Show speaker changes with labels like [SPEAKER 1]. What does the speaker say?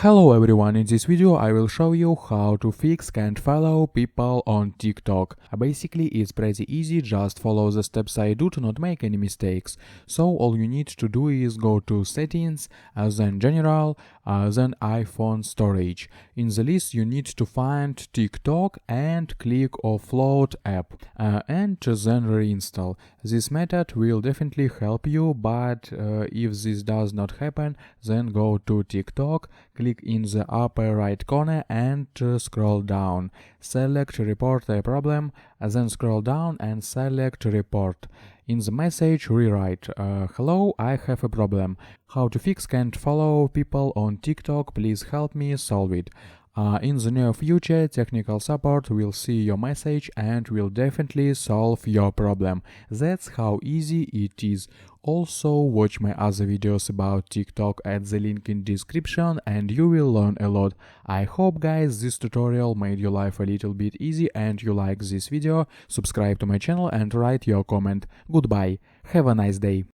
[SPEAKER 1] Hello everyone, in this video I will show you how to fix can't follow people on TikTok. Basically it's pretty easy, just follow the steps I do to not make any mistakes. So all you need to do is go to settings, then general, then iPhone storage. In the list you need to find TikTok and click offload app and then reinstall. This method will definitely help you, but if this does not happen, then go to TikTok, click in the upper right corner and scroll down. Select report a problem, then scroll down and select report. In the message rewrite, hello, I have a problem. How to fix can't follow people on TikTok, please help me solve it. In the near future, technical support will see your message and will definitely solve your problem. That's how easy it is. Also, watch my other videos about TikTok at the link in description and you will learn a lot. I hope guys this tutorial made your life a little bit easy and you like this video. Subscribe to my channel and write your comment. Goodbye. Have a nice day.